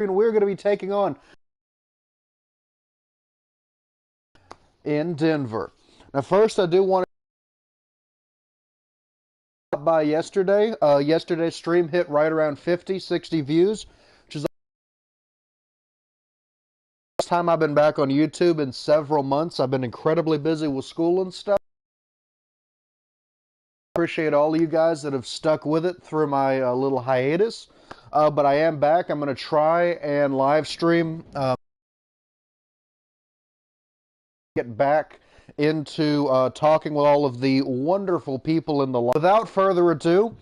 and we're going to be taking on in Denver. Now, first, I do want to by yesterday. Yesterday's stream hit right around 50, 60 views, which is the first time I've been back on YouTube in several months. I've been incredibly busy with school and stuff. Appreciate all of you guys that have stuck with it through my little hiatus. But I am back. I'm going to try and live stream. Get back into talking with all of the wonderful people in the live. Without further ado,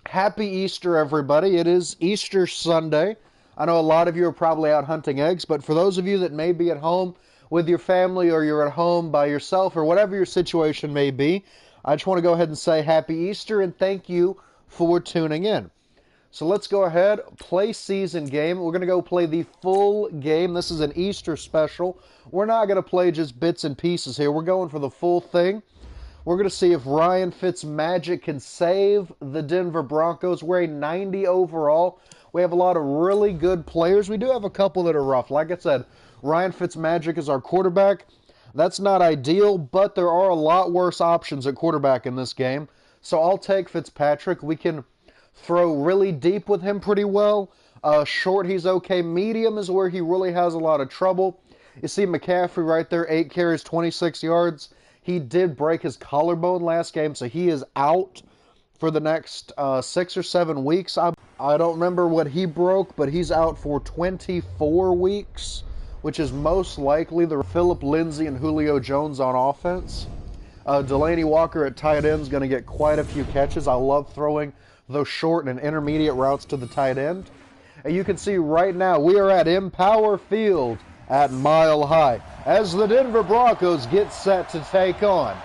happy Easter, everybody. It is Easter Sunday. I know a lot of you are probably out hunting eggs, but for those of you that may be at home with your family, or you're at home by yourself, or whatever your situation may be, I just want to go ahead and say happy Easter and thank you for tuning in. So let's go ahead, play season game. We're going to go play the full game. This is an Easter special. We're not going to play just bits and pieces here. We're going for the full thing. We're going to see if Ryan Fitzmagic can save the Denver Broncos. We're a 90 overall. We have a lot of really good players. We do have a couple that are rough. Like I said, Ryan Fitzmagic is our quarterback. That's not ideal, but there are a lot worse options at quarterback in this game. So I'll take Fitzpatrick. We can throw really deep with him pretty well. Short, he's okay. Medium is where he really has a lot of trouble. You see McCaffrey right there, 8 carries, 26 yards. He did break his collarbone last game, so he is out for the next 6 or 7 weeks. I don't remember what he broke, but he's out for 24 weeks, which is most likely the Phillip Lindsay and Julio Jones on offense. Delaney Walker at tight end is going to get quite a few catches. I love throwing those short and intermediate routes to the tight end. And you can see right now we are at Empower Field at Mile High as the Denver Broncos get set to take on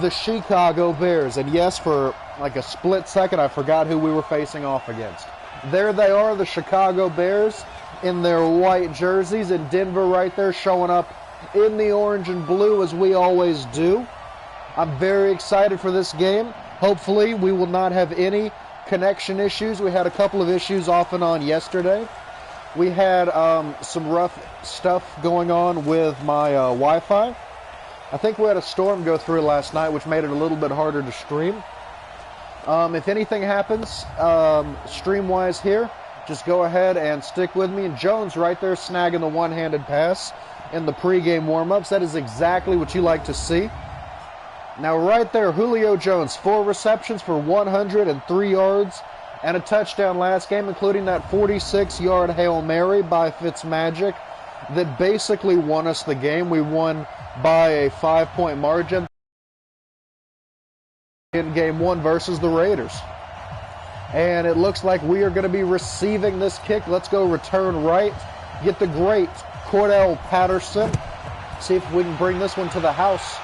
the Chicago Bears. And yes, for like a split second, I forgot who we were facing off against. There they are, the Chicago Bears in their white jerseys, and Denver right there showing up in the orange and blue as we always do. I'm very excited for this game. Hopefully, we will not have any connection issues. We had a couple of issues off and on yesterday. We had some rough stuff going on with my Wi-Fi. I think we had a storm go through last night, which made it a little bit harder to stream. If anything happens stream-wise here, just go ahead and stick with me. And Jones right there snagging the one-handed pass in the pregame warm-ups. That is exactly what you like to see. Now right there, Julio Jones, 4 receptions for 103 yards and a touchdown last game, including that 46-yard Hail Mary by Fitzmagic that basically won us the game. We won by a 5-point margin in Game 1 versus the Raiders. And it looks like we are going to be receiving this kick. Let's go return right. Get the great Cordell Patterson. See if we can bring this one to the house.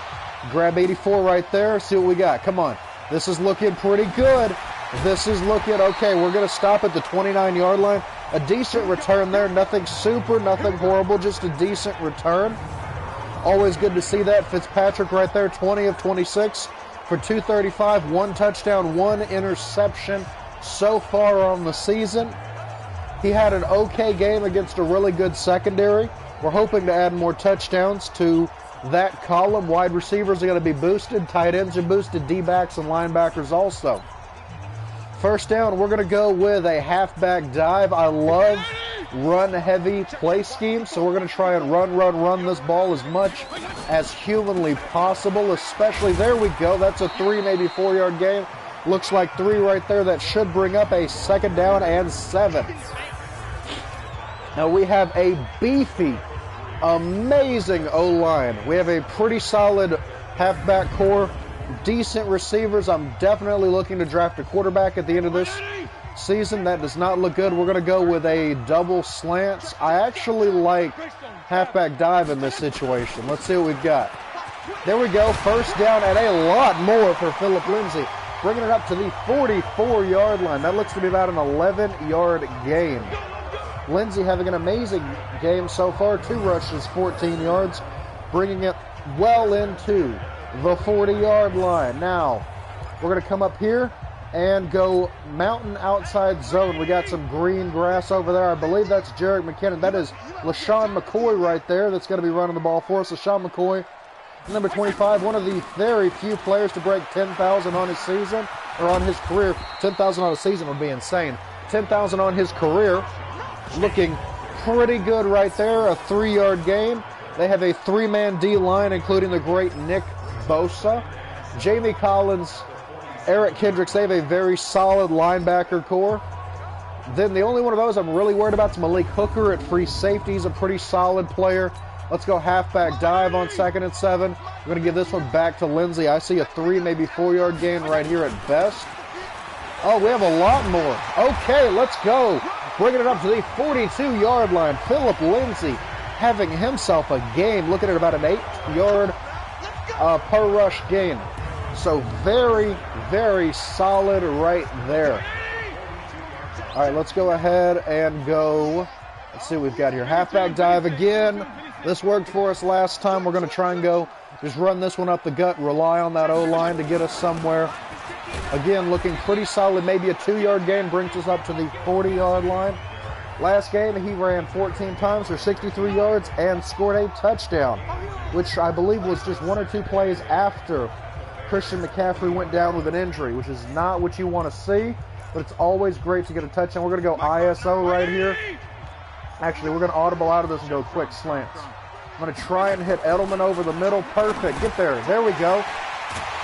Grab 84 right there. See what we got. Come on. This is looking pretty good. This is looking okay. We're going to stop at the 29-yard line. A decent return there. Nothing super, nothing horrible. Just a decent return. Always good to see that. Fitzpatrick right there. 20 of 26 for 235. 1 touchdown, 1 interception so far on the season. He had an okay game against a really good secondary. We're hoping to add more touchdowns to that column. Wide receivers are going to be boosted. Tight ends are boosted. D-backs and linebackers also. First down, we're going to go with a halfback dive. I love run-heavy play schemes, so we're going to try and run this ball as much as humanly possible, especially, there we go. That's a 3, maybe 4-yard gain. Looks like 3 right there. That should bring up a 2nd down and 7. Now we have a beefy, amazing O-line. We have a pretty solid halfback core, decent receivers. I'm definitely looking to draft a quarterback at the end of this season. That does not look good. We're going to go with a double slants. I actually like halfback dive in this situation. Let's see what we've got. There we go. First down and a lot more for Phillip Lindsay, bringing it up to the 44-yard line. That looks to be about an 11-yard gain. Lindsay having an amazing game so far. 2 rushes, 14 yards, bringing it well into the 40-yard line. Now, we're going to come up here and go mountain outside zone. We got some green grass over there. I believe that's Jarek McKinnon. That is LaShawn McCoy right there that's going to be running the ball for us. LaShawn McCoy, number 25, one of the very few players to break 10,000 on his season, or on his career. 10,000 on a season would be insane. 10,000 on his career. Looking pretty good right there. A 3-yard gain. They have a 3-man D-line, including the great Nick Bosa, Jamie Collins, Eric Kendricks. They have a very solid linebacker core. Then the only one of those I'm really worried about is Malik Hooker at free safety. He's a pretty solid player. Let's go halfback dive on 2nd and 7. We're going to give this one back to Lindsey. I see a 3, maybe 4-yard gain right here at best. Oh, we have a lot more. Okay, let's go. Bringing it up to the 42-yard line. Philip Lindsey having himself a game. Looking at about an 8-yard per rush gain. So very, very solid right there. All right, let's go ahead and go. Let's see what we've got here. Halfback dive again. This worked for us last time. We're going to try and go just run this one up the gut, rely on that O-line to get us somewhere. Again, looking pretty solid. Maybe a 2-yard gain brings us up to the 40-yard line. Last game, he ran 14 times for 63 yards and scored a touchdown, which I believe was just 1 or 2 plays after Christian McCaffrey went down with an injury, which is not what you want to see, but it's always great to get a touchdown. We're going to go ISO right here. Actually, we're going to audible out of this and go quick slants. I'm going to try and hit Edelman over the middle. Perfect. Get there. There we go.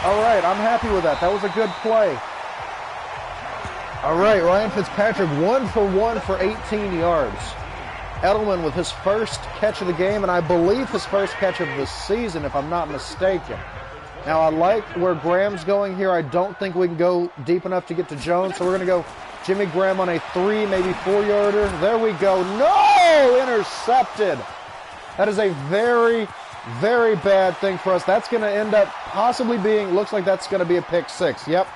All right, I'm happy with that. That was a good play. All right, Ryan Fitzpatrick 1 for 1 for 18 yards. Edelman with his first catch of the game, and I believe his first catch of the season, if I'm not mistaken. Now, I like where Graham's going here. I don't think we can go deep enough to get to Jones, so we're going to go Jimmy Graham on a 3, maybe 4-yarder. There we go. No! Intercepted. That is a very, very bad thing for us. That's going to end up possibly being, looks like that's going to be a pick 6. Yep.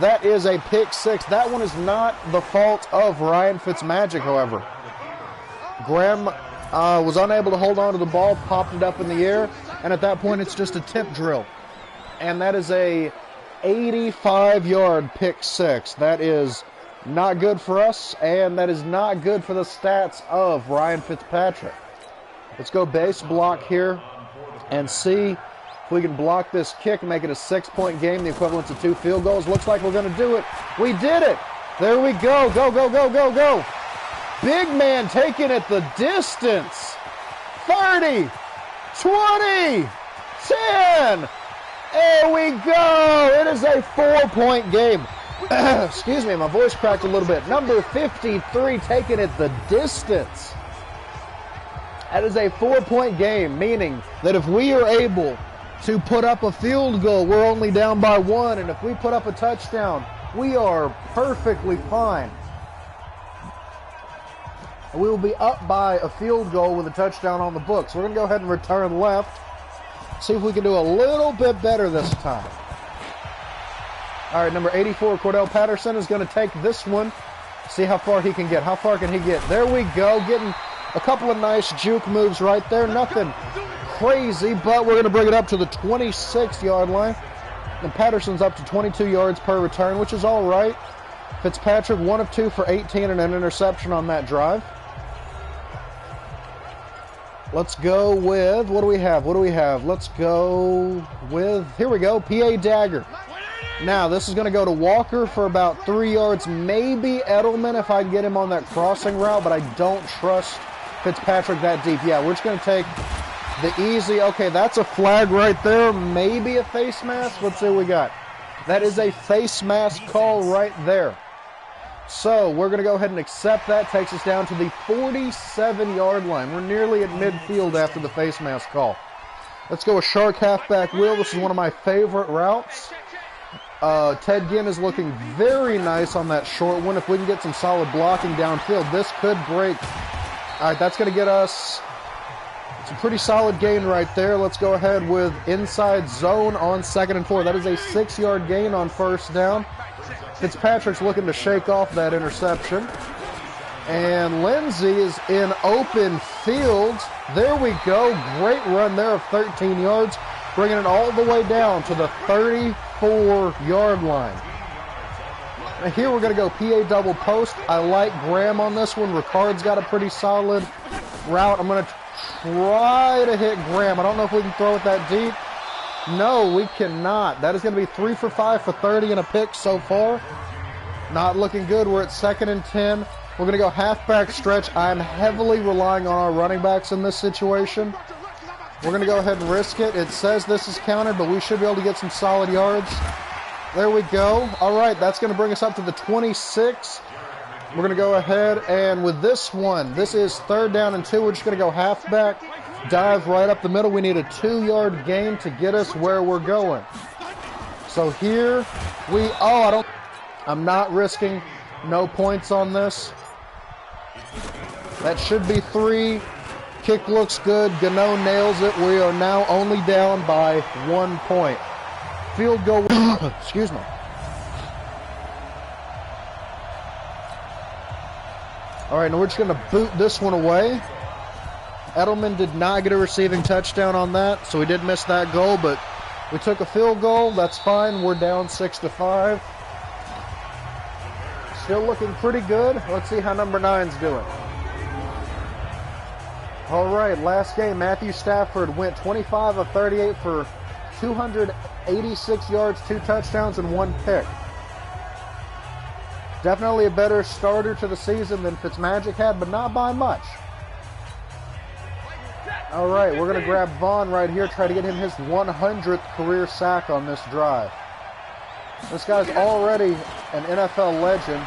That is a pick 6. That one is not the fault of Ryan Fitzmagic, however. Graham was unable to hold on to the ball, popped it up in the air, and at that point it's just a tip drill. And that is a 85-yard pick 6. That is not good for us, and that is not good for the stats of Ryan Fitzpatrick. Let's go base block here and see if we can block this kick and make it a 6-point game, the equivalent to 2 field goals. Looks like we're going to do it. We did it. There we go. Go, go, go, go, go. Big man taking it the distance. 30, 20, 10. There we go. It is a 4-point game. Excuse me, my voice cracked a little bit. Number 53 taking it the distance. That is a 4-point game, meaning that if we are able to put up a field goal, we're only down by 1, and if we put up a touchdown, we are perfectly fine. We will be up by a field goal with a touchdown on the books. We're going to go ahead and return left. See if we can do a little bit better this time. All right, number 84, Cordell Patterson, is going to take this one. See how far he can get. How far can he get? There we go. Getting a couple of nice juke moves right there. Nothing crazy, but we're going to bring it up to the 26-yard line. And Patterson's up to 22 yards per return, which is all right. Fitzpatrick, 1 of 2 for 18 and an interception on that drive. Let's go with, what do we have? What do we have? Let's go with, here we go, PA Dagger. Now, this is going to go to Walker for about 3 yards, maybe Edelman if I can get him on that crossing route, but I don't trust Fitzpatrick that deep. Yeah, we're just going to take the easy, okay, that's a flag right there, maybe a face mask. Let's see what we got. That is a face mask call right there. So we're going to go ahead and accept that. Takes us down to the 47-yard line. We're nearly at midfield after the face mask call. Let's go a shark halfback wheel. This is one of my favorite routes. Ted Ginn is looking very nice on that short one. If we can get some solid blocking downfield, this could break. All right, that's going to get us. It's a pretty solid gain right there. Let's go ahead with inside zone on 2nd and 4. That is a 6-yard gain on first down. Fitzpatrick's looking to shake off that interception. And Lindsey is in open field. There we go. Great run there of 13 yards, bringing it all the way down to the 34-yard line. Now here we're going to go PA double post. I like Graham on this one. Ricard's got a pretty solid route. I'm going to try to hit Graham. I don't know if we can throw it that deep. No, we cannot. That is going to be 3 for 5 for 30 and a pick so far. Not looking good. We're at 2nd and 10. We're going to go halfback stretch. I'm heavily relying on our running backs in this situation. We're going to go ahead and risk it. It says this is counted, but we should be able to get some solid yards. There we go. All right, that's going to bring us up to the 26. We're going to go ahead and with this one, this is 3rd down and 2. We're just going to go halfback, dive right up the middle. We need a 2-yard gain to get us where we're going. So here I'm not risking no points on this. That should be 3. Kick looks good. Gano nails it. We are now only down by 1 point. Field goal. Excuse me. All right, now we're just going to boot this one away. Edelman did not get a receiving touchdown on that, so we did miss that goal, but we took a field goal. That's fine. We're down 6-5. Still looking pretty good. Let's see how number 9's doing. All right, last game, Matthew Stafford went 25 of 38 for 286 yards, 2 touchdowns, and 1 pick. Definitely a better starter to the season than Fitzmagic had, but not by much. All right, we're going to grab Vaughn right here, try to get him his 100th career sack on this drive. This guy's already an NFL legend.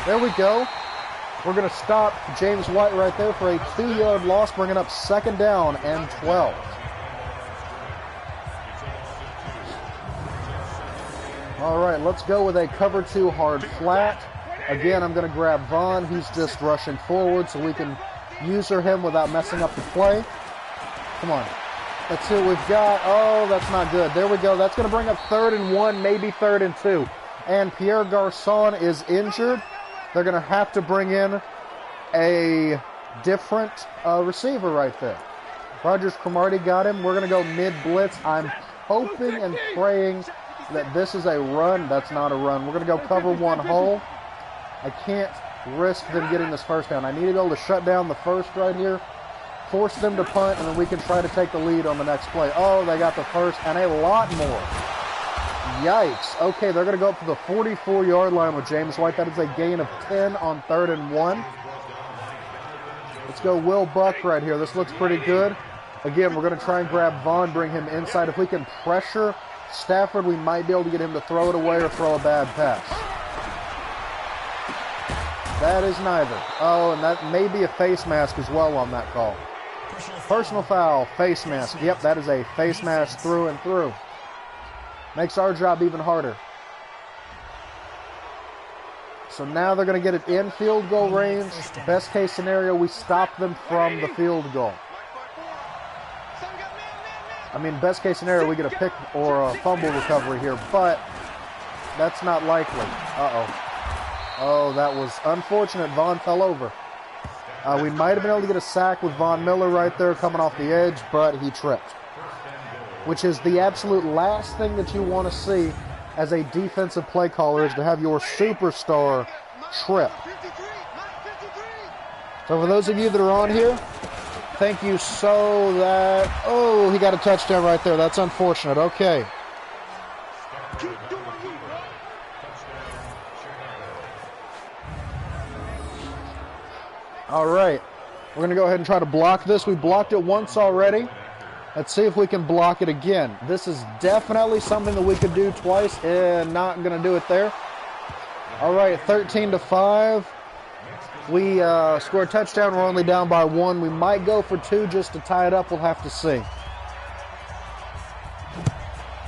There we go. We're going to stop James White right there for a 2-yard loss, bringing up 2nd down and 12. All right, let's go with a cover 2 hard flat. Again, I'm going to grab Vaughn. He's just rushing forward so we can user him without messing up the play. Come on. Let's see what we've got. Oh, that's not good. There we go. That's going to bring up 3rd and 1, maybe 3rd and 2. And Pierre Garçon is injured. They're going to have to bring in a different receiver right there. Rogers Cromartie got him. We're going to go mid-blitz. I'm hoping and praying that this is a run. That's not a run. We're going to go cover 1 hole. I can't risk them getting this first down. I need to be able to shut down the first right here, force them to punt, and then we can try to take the lead on the next play. Oh, they got the first and a lot more. Yikes. Okay, they're going to go up to the 44-yard line with James White. That is a gain of 10 on 3rd and 1. Let's go Will Buck right here. This looks pretty good. Again, we're going to try and grab Vaughn, bring him inside. If we can pressure Stafford, we might be able to get him to throw it away or throw a bad pass. That is neither. Oh, and that may be a face mask as well on that call. Personal foul, face mask. Yep, that is a face mask through and through. Makes our job even harder. So now they're going to get it in field goal range. Best case scenario, we stop them from the field goal. I mean, best case scenario, we get a pick or a fumble recovery here, but that's not likely. Uh-oh. Oh, that was unfortunate. Vaughn fell over. We might have been able to get a sack with Von Miller right there coming off the edge, but he tripped. Which is the absolute last thing that you want to see as a defensive play caller, is to have your superstar trip. So for those of you that are on here, thank you so that... Oh, he got a touchdown right there. That's unfortunate. Okay. All right. We're going to go ahead and try to block this. We blocked it once already. Let's see if we can block it again. This is definitely something that we could do twice, and not going to do it there. All right, 13-5. We scored a touchdown. We're only down by 1. We might go for 2 just to tie it up. We'll have to see.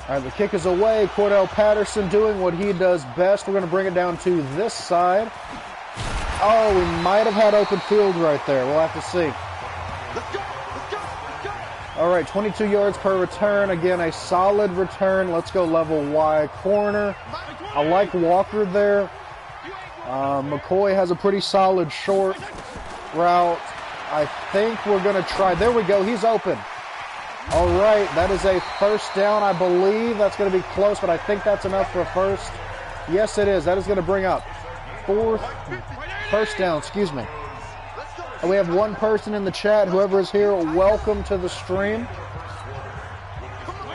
All right, the kick is away. Cordell Patterson doing what he does best. We're going to bring it down to this side. Oh, we might have had open field right there. We'll have to see. All right, 22 yards per return. Again, a solid return. Let's go level Y corner. I like Walker there. McCoy has a pretty solid short route. I think we're going to try. There we go. He's open. All right, that is a first down, I believe. That's going to be close, but I think that's enough for a first. Yes, it is. That is going to bring up first down, excuse me. And we have one person in the chat. Whoever is here, welcome to the stream.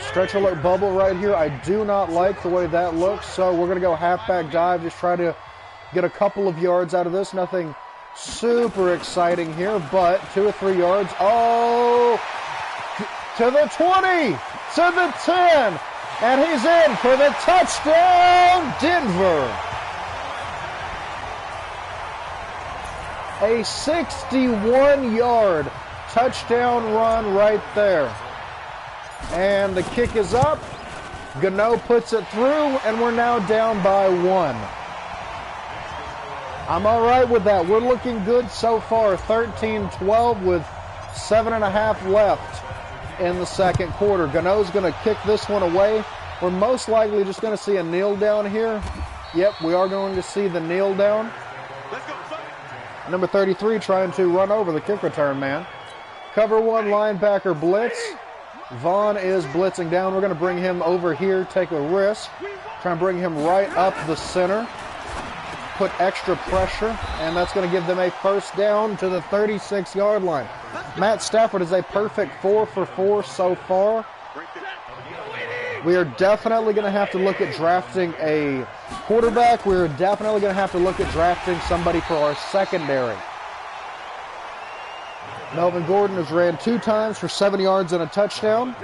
Stretch alert bubble right here. I do not like the way that looks, so we're going to go halfback dive. Just try to get a couple of yards out of this. Nothing super exciting here, but 2 or 3 yards. Oh, to the 20, to the 10, and he's in for the touchdown, Denver. A 61-yard touchdown run right there. And the kick is up. Gano puts it through, and we're now down by 1. I'm all right with that. We're looking good so far. 13-12 with 7.5 left in the second quarter. Gano's going to kick this one away. We're most likely just going to see a kneel down here. Yep, we are going to see the kneel down. Number 33 trying to run over the kick return man. Cover 1 linebacker blitz. Vaughn is blitzing down. We're going to bring him over here, take a risk. Try and bring him right up the center. Put extra pressure, and that's going to give them a first down to the 36-yard line. Matt Stafford is a perfect 4 for 4 so far. We are definitely going to have to look at drafting a quarterback. We're definitely going to have to look at drafting somebody for our secondary. Melvin Gordon has ran 2 times for 7 yards and a touchdown.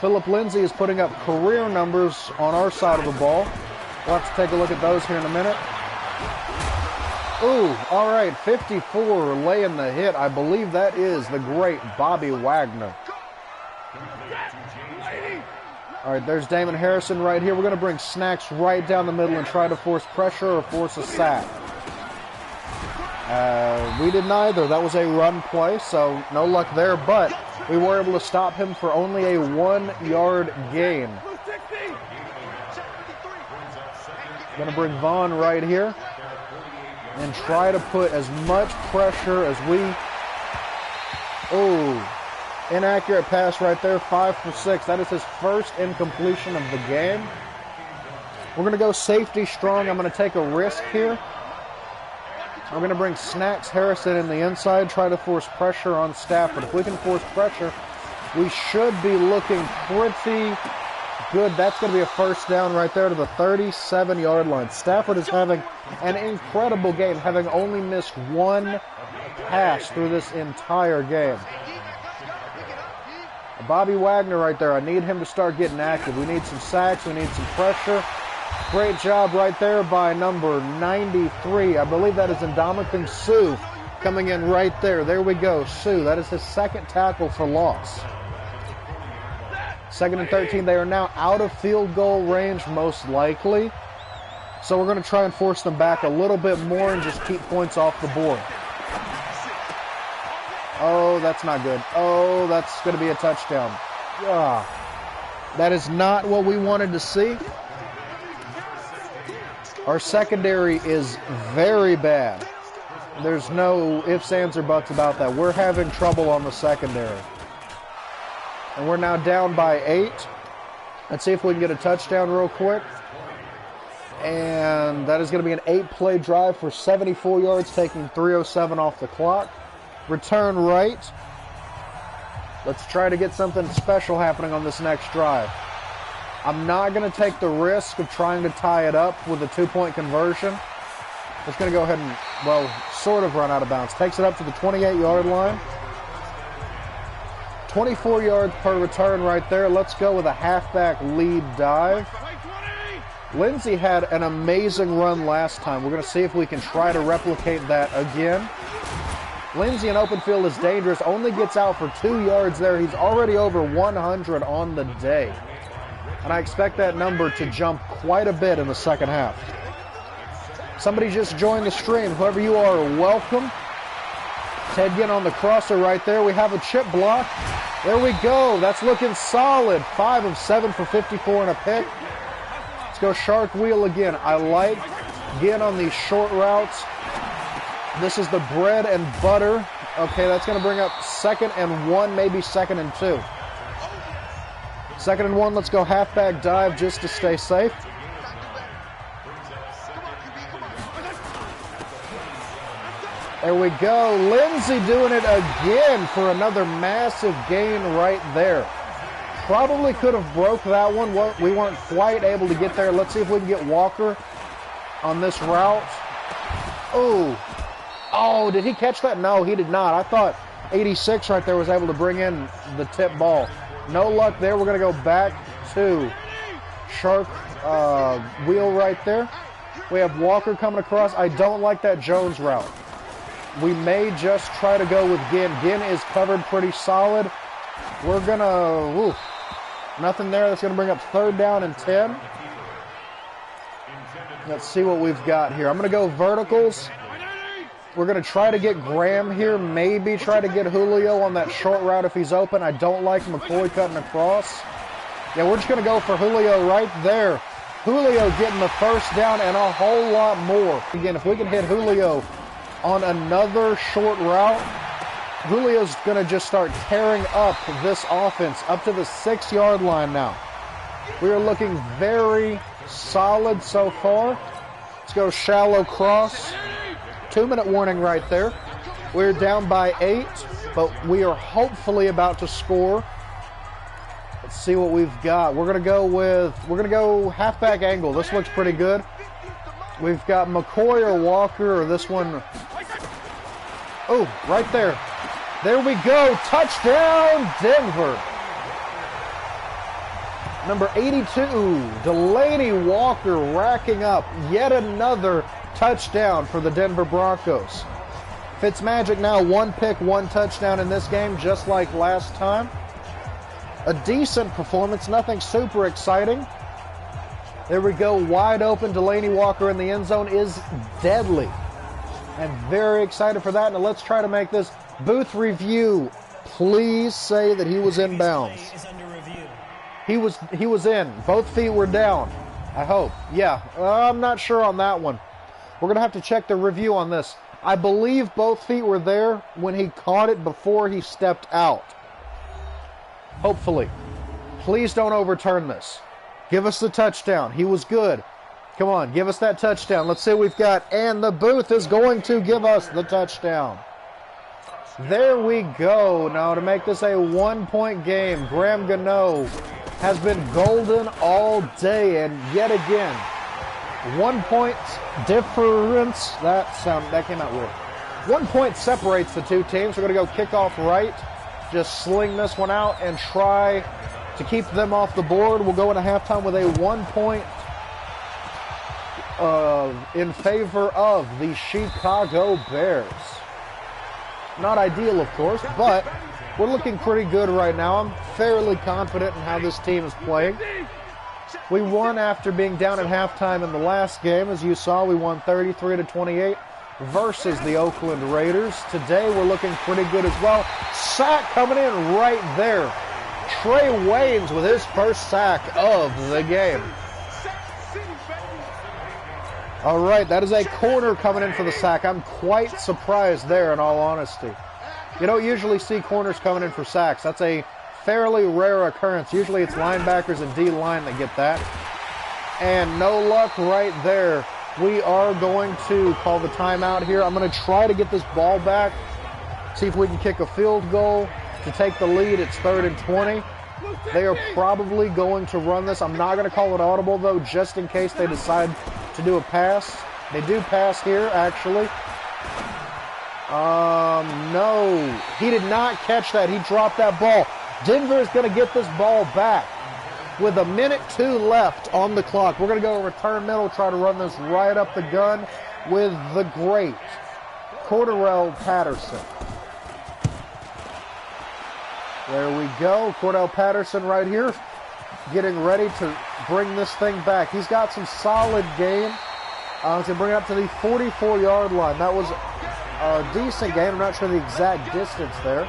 Philip Lindsay is putting up career numbers on our side of the ball. We'll have to take a look at those here in a minute. Ooh, all right, 54 laying the hit. I believe that is the great Bobby Wagner. All right, there's Damon Harrison right here. We're going to bring Snacks right down the middle and try to force pressure or force a sack. We did neither. That was a run play, so no luck there, but we were able to stop him for only a 1-yard gain. Going to bring Vaughn right here and try to put as much pressure as we... Oh, inaccurate pass right there, 5 for 6. That is his first incompletion of the game. We're going to go safety strong. I'm going to take a risk here. I'm going to bring Snacks Harrison in the inside, try to force pressure on Stafford. If we can force pressure, we should be looking pretty good. That's going to be a first down right there to the 37-yard line. Stafford is having an incredible game, having only missed 1 pass through this entire game. Bobby Wagner right there. I need him to start getting active. We need some sacks. We need some pressure. Great job right there by number 93. I believe that is Ndamukong Suh coming in right there. There we go, Suh. That is his second tackle for loss. 2nd and 13. They are now out of field goal range, most likely. So we're going to try and force them back a little bit more and just keep points off the board. Oh, that's not good. Oh, that's going to be a touchdown. That is not what we wanted to see. Our secondary is very bad. There's no ifs, ands, or buts about that. We're having trouble on the secondary. And we're now down by 8. Let's see if we can get a touchdown real quick. And that is going to be an 8-play drive for 74 yards, taking 3:07 off the clock. Return right. Let's try to get something special happening on this next drive. I'm not going to take the risk of trying to tie it up with a 2-point conversion. It's going to go ahead and, well, sort of run out of bounds. Takes it up to the 28-yard line. 24 yards per return right there. Let's go with a halfback lead dive. Lindsay had an amazing run last time. We're going to see if we can try to replicate that again. Lindsay in open field is dangerous. Only gets out for 2 yards there. He's already over 100 on the day. And I expect that number to jump quite a bit in the second half. Somebody just joined the stream. Whoever you are, welcome. Ted getting on the crosser right there. We have a chip block. There we go. That's looking solid. 5 of 7 for 54 and a pick. Let's go shark wheel again. I like getting on these short routes. This is the bread and butter. Okay, that's going to bring up 2nd and 1, maybe 2nd and 2. 2nd and 1, let's go halfback dive just to stay safe. There we go. Lindsey doing it again for another massive gain right there. Probably could have broke that one. We weren't quite able to get there. Let's see if we can get Walker on this route. Oh, did he catch that? No, he did not. I thought 86 right there was able to bring in the tip ball. No luck there. We're going to go back to shark wheel right there. We have Walker coming across. I don't like that Jones route. We may just try to go with Ginn. Ginn is covered pretty solid. We're going to... Nothing there. That's going to bring up 3rd down and 10. Let's see what we've got here. I'm going to go verticals. We're going to try to get Graham here. Maybe try to get Julio on that short route if he's open. I don't like McCoy cutting across. Yeah, we're just going to go for Julio right there. Julio getting the 1st down and a whole lot more. Again, if we can hit Julio on another short route, Julio's going to just start tearing up this offense up to the 6-yard line now. We are looking very solid so far. Let's go shallow cross. 2-minute warning right there. We're down by 8, but we are hopefully about to score. Let's see what we've got. We're going to go halfback angle. This looks pretty good. We've got McCoy or Walker or this one. Oh, right there. There we go. Touchdown, Denver. Number 82, Delaney Walker racking up yet another touchdown for the Denver Broncos. Fitzmagic now 1 pick, 1 touchdown in this game, just like last time. A decent performance, nothing super exciting. There we go, wide open. Delaney Walker in the end zone is deadly. And very excited for that. Now let's try to make this booth review. Please say that he was in bounds. He was in. Both feet were down. I hope. Yeah, I'm not sure on that one. We're going to have to check the review on this. I believe both feet were there when he caught it before he stepped out. Hopefully. Please don't overturn this. Give us the touchdown. He was good. Come on, give us that touchdown. Let's see what we've got. And the booth is going to give us the touchdown. There we go. Now to make this a 1-point game, Graham Gano has been golden all day, and yet again, 1 point difference. That came out weird. 1 point separates the two teams. We're going to go kickoff right. Just sling this one out and try to keep them off the board. We'll go into halftime with a 1 point in favor of the Chicago Bears. Not ideal, of course, but we're looking pretty good right now. I'm fairly confident in how this team is playing. We won after being down at halftime in the last game. As you saw, we won 33-28 versus the Oakland Raiders. Today, we're looking pretty good as well. Sack coming in right there. Trey Waynes with his first sack of the game. All right, that is a corner coming in for the sack. I'm quite surprised there, in all honesty. You don't usually see corners coming in for sacks. That's a fairly rare occurrence. Usually it's linebackers and D-line that get that. And no luck right there. We are going to call the timeout here. I'm going to try to get this ball back, see if we can kick a field goal to take the lead. It's 3rd and 20. They are probably going to run this. I'm not going to call it audible, though, just in case they decide to do a pass. They do pass here, actually. No. He did not catch that. He dropped that ball. Denver is going to get this ball back with 1:02 left on the clock. We're going to go return middle, try to run this right up the gun with the great Cordell Patterson. There we go. Cordell Patterson right here getting ready to bring this thing back. He's got some solid game. He's going to bring it up to the 44-yard line. That was a decent game. I'm not sure the exact distance there.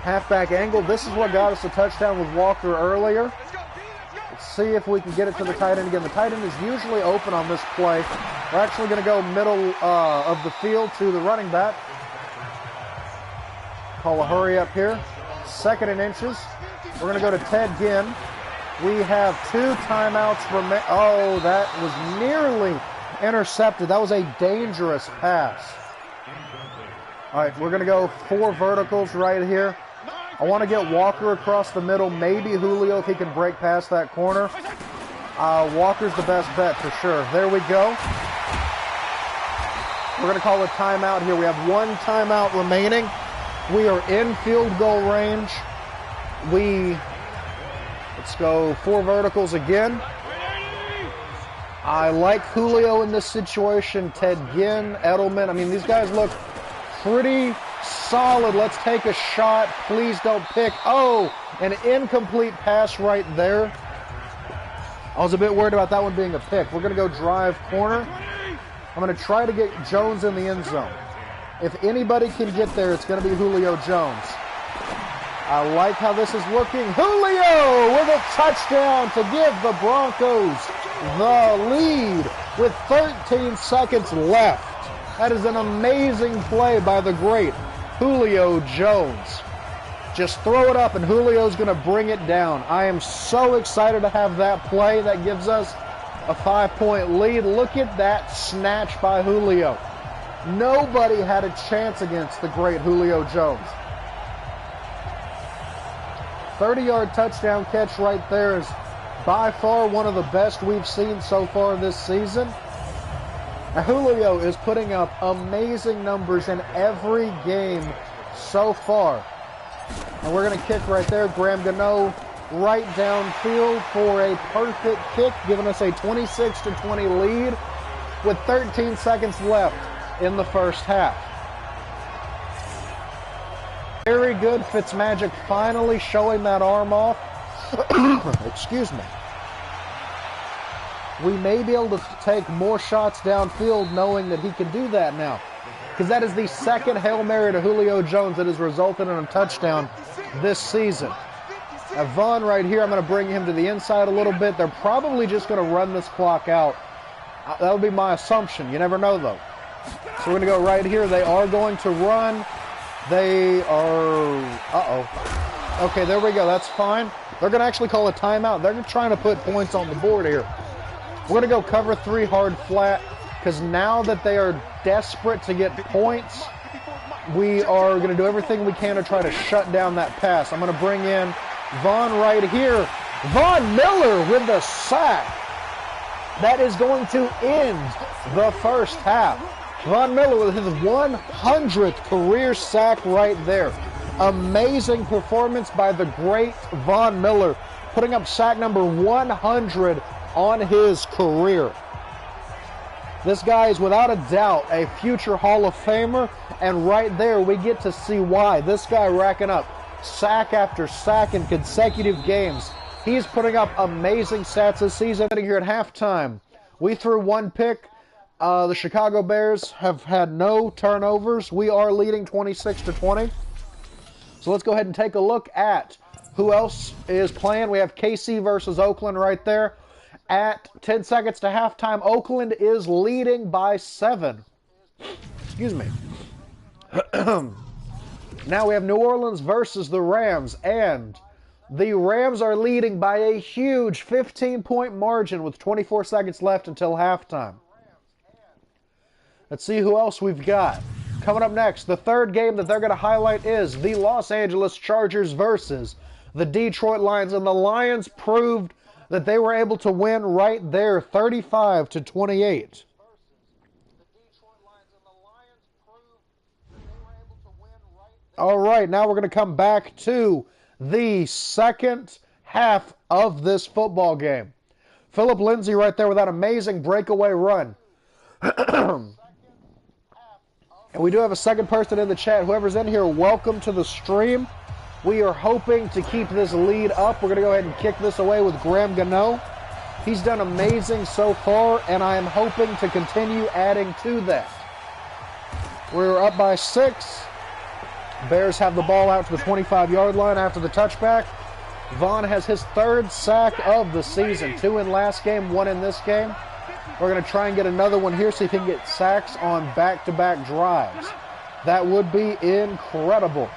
Halfback angle. This is what got us a touchdown with Walker earlier. Let's see if we can get it to the tight end again. The tight end is usually open on this play. We're actually going to go middle of the field to the running back. Call a hurry up here. 2nd and inches. We're going to go to Ted Ginn. We have 2 timeouts remaining. Oh, that was Intercepted. That was a dangerous pass. All right, we're going to go 4 verticals right here. I want to get Walker across the middle. Maybe Julio if he can break past that corner. Walker's the best bet for sure. There we go. We're going to call a timeout here. We have 1 timeout remaining. We are in field goal range. Let's go 4 verticals again. I like Julio in this situation. Ted Ginn, Edelman. I mean, these guys look pretty solid. Let's take a shot. Please don't pick. Oh, an incomplete pass right there. I was a bit worried about that one being a pick. We're going to go drive corner. I'm going to try to get Jones in the end zone. If anybody can get there, it's going to be Julio Jones. I like how this is looking. Julio with a touchdown to give the Broncos the lead with 13 seconds left. That is an amazing play by the great Julio Jones. Just throw it up and Julio's going to bring it down. I am so excited to have that play. That gives us a 5-point lead. Look at that snatch by Julio. Nobody had a chance against the great Julio Jones. 30-yard touchdown catch right there is by far one of the best we've seen so far this season. Now, Julio is putting up amazing numbers in every game so far. And we're going to kick right there. Graham Gano right downfield for a perfect kick, giving us a 26-20 lead with 13 seconds left in the first half. Very good. Fitzmagic finally showing that arm off. Excuse me. We may be able to take more shots downfield knowing that he can do that now. Because that is the second Hail Mary to Julio Jones that has resulted in a touchdown this season. Now Vaughn right here, I'm going to bring him to the inside a little bit. They're probably just going to run this clock out. That would be my assumption. You never know, though. So we're going to go right here. They are going to run. They are... Uh-oh. Okay, there we go. That's fine. They're going to actually call a timeout. They're trying to put points on the board here. We're going to go cover 3 hard flat because now that they are desperate to get points, we are going to do everything we can to try to shut down that pass. I'm going to bring in Vaughn right here. Von Miller with the sack. That is going to end the first half. Von Miller with his 100th career sack right there. Amazing performance by the great Von Miller, putting up sack number 100 on his career. This guy is without a doubt a future Hall of Famer, and right there we get to see why. This guy racking up sack after sack in consecutive games. He's putting up amazing stats this season. Here at halftime, we threw 1 pick. The Chicago Bears have had no turnovers. We are leading 26-20. So let's go ahead and take a look at who else is playing. We have KC versus Oakland right there. At 10 seconds to halftime, Oakland is leading by 7. Excuse me. Now we have New Orleans versus the Rams, and the Rams are leading by a huge 15-point margin with 24 seconds left until halftime. Let's see who else we've got. Coming up next, the third game that they're going to highlight is the Los Angeles Chargers versus the Detroit Lions, and the Lions proved that they were able to win right there, 35-28. All right, now we're going to come back to the second half of this football game. Philip Lindsay right there with that amazing breakaway run. And we do have a second person in the chat. Whoever's in here, welcome to the stream. We are hoping to keep this lead up. We're going to go ahead and kick this away with Graham Gano. He's done amazing so far, and I am hoping to continue adding to that. We're up by 6. Bears have the ball out to the 25-yard line after the touchback. Vaughn has his 3rd sack of the season. 2 in last game, 1 in this game. We're going to try and get another one here, see if he can get sacks on back-to-back drives. That would be incredible.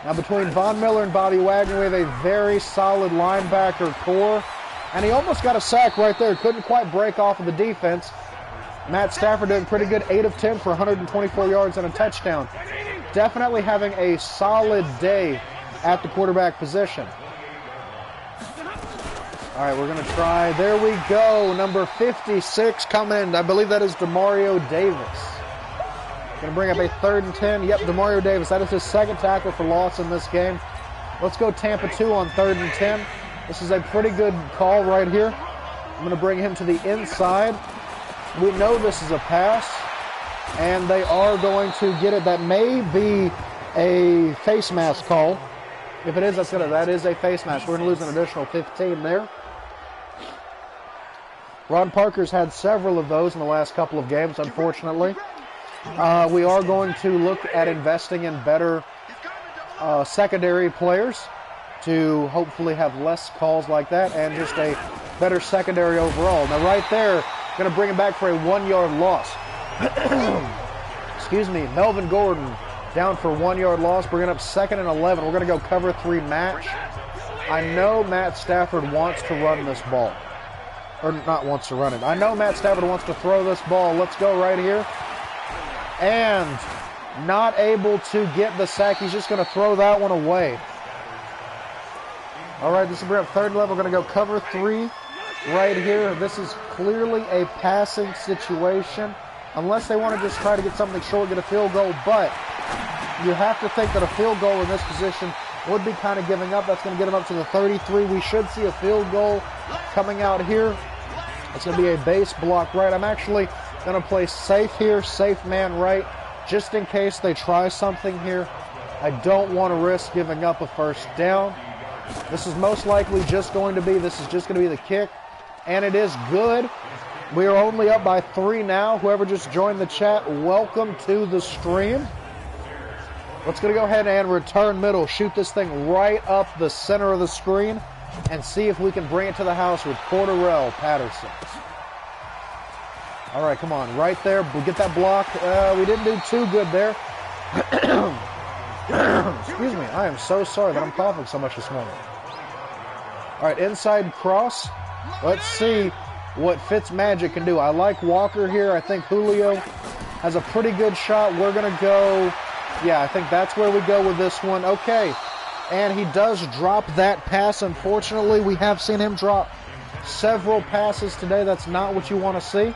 Now between Von Miller and Bobby Wagner, we have a very solid linebacker core. And he almost got a sack right there. Couldn't quite break off of the defense. Matt Stafford doing pretty good, 8 of 10 for 124 yards and a touchdown. Definitely having a solid day at the quarterback position. All right, we're going to try. There we go. Number 56 coming in. I believe that is Demario Davis. Going to bring up a 3rd and 10. Yep, Demario Davis. That is his 2nd tackle for loss in this game. Let's go Tampa 2 on 3rd and 10. This is a pretty good call right here. I'm going to bring him to the inside. We know this is a pass, and they are going to get it. That may be a face mask call. If it is, that is a face mask. We're going to lose an additional 15 there. Ron Parker's had several of those in the last couple of games, unfortunately. We are going to look at investing in better secondary players to hopefully have less calls like that and just a better secondary overall. Now right there, going to bring him back for a 1-yard loss. Excuse me, Melvin Gordon down for 1-yard loss, bringing up 2nd and 11. We're going to go cover 3 match. I know Matt Stafford wants to run this ball. Or not wants to run it. I know Matt Stafford wants to throw this ball. Let's go right here. And not able to get the sack. He's just going to throw that one away. All right, this is bring up 3rd and 11. We're going to go cover 3 right here. This is clearly a passing situation. Unless they want to just try to get something short, get a field goal. But you have to think that a field goal in this position would be kind of giving up. That's going to get him up to the 33. We should see a field goal coming out here. It's going to be a base block right. I'm actually going to play safe here, safe man right, just in case they try something here. I don't want to risk giving up a 1st down. This is most likely just going to be the kick, and it is good. We are only up by 3 now. Whoever just joined the chat, welcome to the stream. Let's go ahead and return middle. Shoot this thing right up the center of the screen and see if we can bring it to the house with Cordarrelle Patterson. All right, come on. Right there. We get that block. We didn't do too good there. Excuse me. I am so sorry that I'm coughing so much this morning. All right, inside cross. Let's see what Fitzmagic can do. I like Walker here. I think Julio has a pretty good shot. We're going to go, yeah, I think that's where we go with this one. Okay, and he does drop that pass. Unfortunately, we have seen him drop several passes today. That's not what you want to see.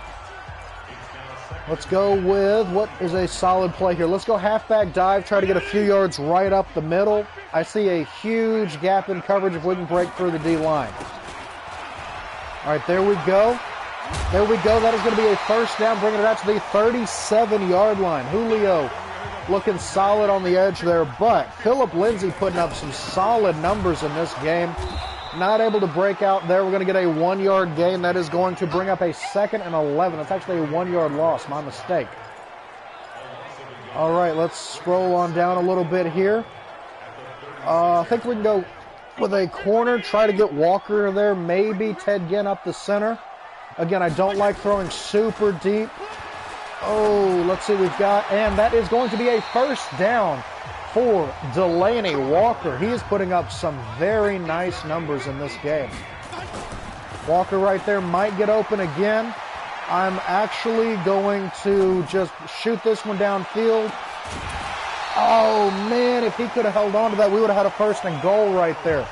Let's go with what is a solid play here. Let's go halfback dive, try to get a few yards right up the middle. I see a huge gap in coverage if we can break through the D-line. All right, there we go. There we go. That is going to be a 1st down, bringing it out to the 37-yard line. Julio looking solid on the edge there, but Philip Lindsay putting up some solid numbers in this game. Not able to break out there. We're going to get a 1-yard gain. That is going to bring up a 2nd and 11. It's actually a 1-yard loss. My mistake. All right, let's scroll on down a little bit here. I think we can go with a corner, try to get Walker there, maybe Ted Ginn up the center. Again, I don't like throwing super deep. Oh, let's see what we've got. And that is going to be a 1st down for Delaney Walker. He is putting up some very nice numbers in this game. Walker right there might get open again. I'm actually going to just shoot this one downfield. Oh, man, if he could have held on to that, we would have had a 1st and goal right there.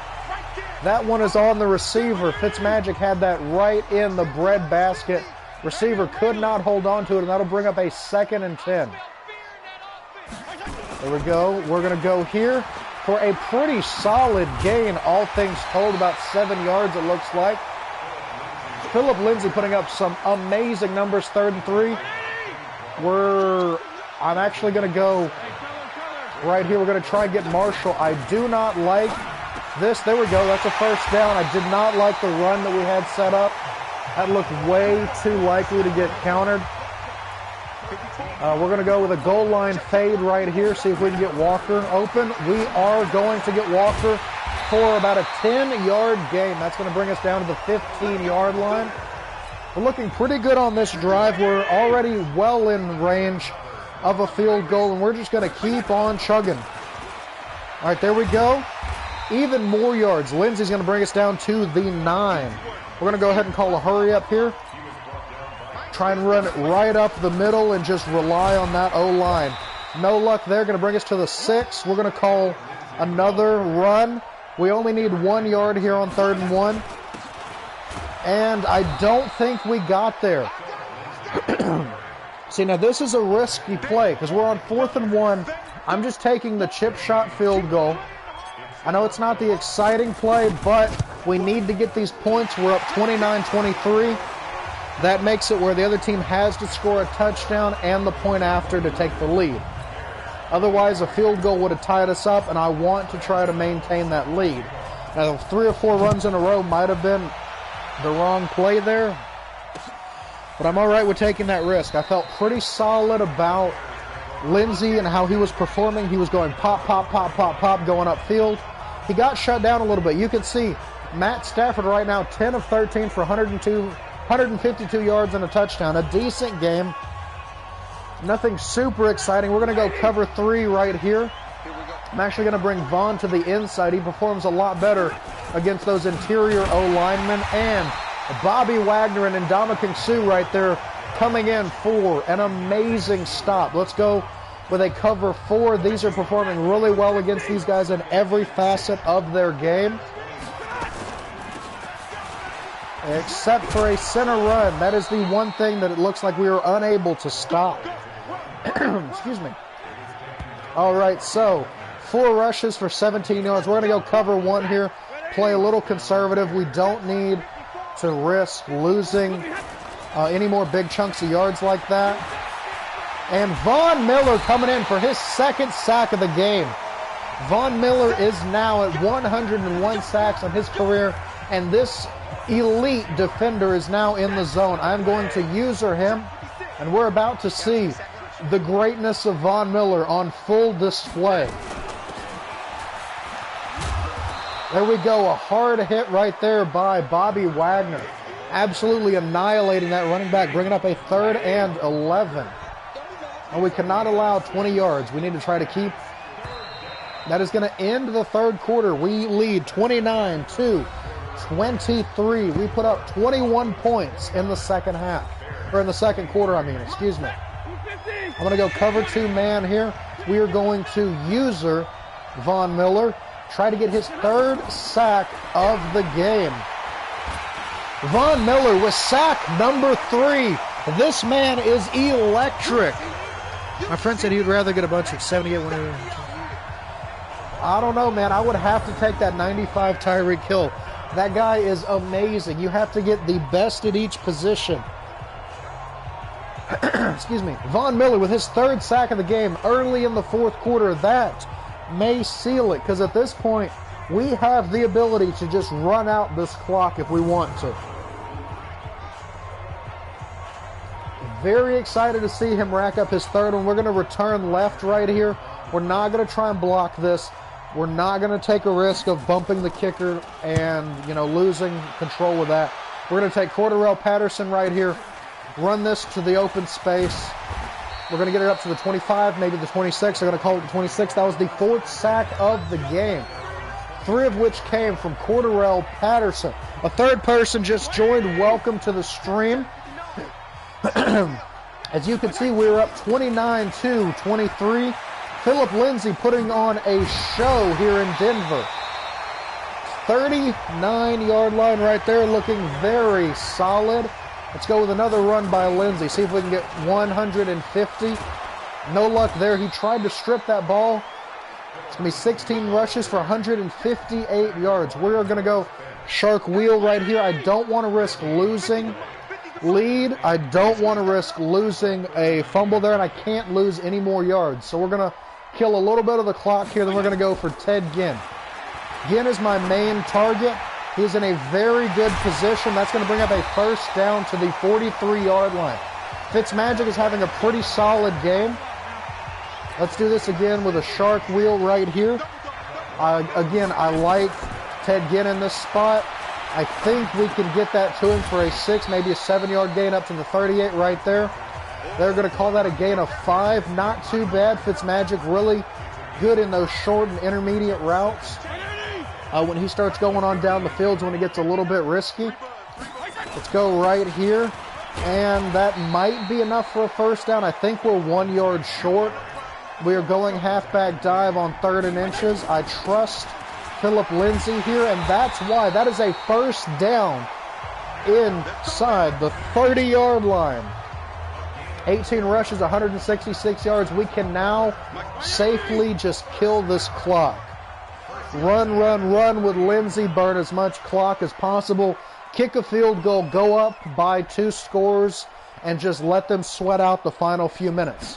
That one is on the receiver. Fitzmagic had that right in the bread basket. Receiver could not hold on to it, and that'll bring up a 2nd and 10. There we go. We're going to go here for a pretty solid gain, all things told, about 7 yards it looks like. Philip Lindsay putting up some amazing numbers, 3rd and 3. I'm actually going to go right here. We're going to try and get Marshall. I do not like this. There we go. That's a 1st down. I did not like the run that we had set up. That looked way too likely to get countered. We're going to go with a goal line fade right here, see if we can get Walker open. We are going to get Walker for about a 10-yard gain. That's going to bring us down to the 15-yard line. We're looking pretty good on this drive. We're already well in range of a field goal, and we're just going to keep on chugging. All right, there we go. Even more yards. Lindsay's going to bring us down to the 9. We're going to go ahead and call a hurry up here. Try and run right up the middle and just rely on that O-line. No luck there. Going to bring us to the 6. We're going to call another run. We only need 1 yard here on 3rd and 1. And I don't think we got there. See, now this is a risky play because we're on 4th and 1. I'm just taking the chip shot field goal. I know it's not the exciting play, but we need to get these points. We're up 29-23. That makes it where the other team has to score a touchdown and the point after to take the lead. Otherwise, a field goal would have tied us up, and I want to try to maintain that lead. Now, 3 or 4 runs in a row might have been the wrong play there, but I'm all right with taking that risk. I felt pretty solid about Lindsey and how he was performing. He was going pop, pop, pop, pop, pop, going upfield. He got shut down a little bit. You can see Matt Stafford right now, 10 of 13 for 152 yards and a touchdown. A decent game. Nothing super exciting. We're going to go cover 3 right here. I'm actually going to bring Vaughn to the inside. He performs a lot better against those interior O-linemen. And Bobby Wagner and Ndamukong Suh right there coming in for an amazing stop. Let's go with a cover 4. These are performing really well against these guys in every facet of their game, except for a center run. That is the one thing that it looks like we are unable to stop. Excuse me. All right, so 4 rushes for 17 yards. We're going to go cover 1 here, play a little conservative. We don't need to risk losing any more big chunks of yards like that. And Von Miller coming in for his 2nd sack of the game. Von Miller is now at 101 sacks in his career, and this elite defender is now in the zone. I'm going to user him, and we're about to see the greatness of Von Miller on full display. There we go, a hard hit right there by Bobby Wagner. Absolutely annihilating that running back, bringing up a 3rd and 11. And we cannot allow 20 yards. We need to try to keep. That is going to end the 3rd quarter. We lead 29-23. We put up 21 points in the 2nd half. Or in the 2nd quarter, I mean, excuse me. I'm going to go cover 2 man here. We are going to user Von Miller. Try to get his 3rd sack of the game. Von Miller with sack number 3. This man is electric. My friend said he would rather get a bunch of 78 whenever. I don't know, man. I would have to take that 95 Tyreek Hill. That guy is amazing. You have to get the best at each position. Excuse me. Von Miller with his 3rd sack of the game early in the 4th quarter. That may seal it, because at this point, we have the ability to just run out this clock if we want to. Very excited to see him rack up his 3rd one. We're going to return left right here. We're not going to try and block this. We're not going to take a risk of bumping the kicker and, losing control with that. We're going to take Cordarrelle Patterson right here, run this to the open space. We're going to get it up to the 25, maybe the 26. They're going to call it the 26. That was the 4th sack of the game, 3 of which came from Cordarrelle Patterson. A 3rd person just joined. Welcome to the stream. As you can see, we're up 29-23. Philip Lindsay putting on a show here in Denver. 39-yard line right there, looking very solid. Let's go with another run by Lindsay. See if we can get 150. No luck there. He tried to strip that ball. It's going to be 16 rushes for 158 yards. We're going to go shark wheel right here. I don't want to risk losing lead. I don't want to risk losing a fumble there, and I can't lose any more yards. So we're going to kill a little bit of the clock here. Then we're going to go for Ted Ginn. Ginn is my main target. He's in a very good position. That's going to bring up a 1st down to the 43-yard line. Fitzmagic is having a pretty solid game. Let's do this again with a shark wheel right here. Again, I like Ted Ginn in this spot. I think we can get that to him for a 6, maybe a 7-yard gain up to the 38 right there. They're going to call that a gain of 5. Not too bad. Fitzmagic really good in those short and intermediate routes. When he starts going on down the fields, when it gets a little bit risky. Let's go right here. And that might be enough for a first down. I think we're 1 yard short. We are going halfback dive on 3rd and inches. I trust Philip Lindsay here, and that's why. That is a first down inside the 30-yard line. 18 rushes, 166 yards. We can now safely just kill this clock. Run, run, run with Lindsay. Burn as much clock as possible. Kick a field goal, go up by 2 scores, and just let them sweat out the final few minutes.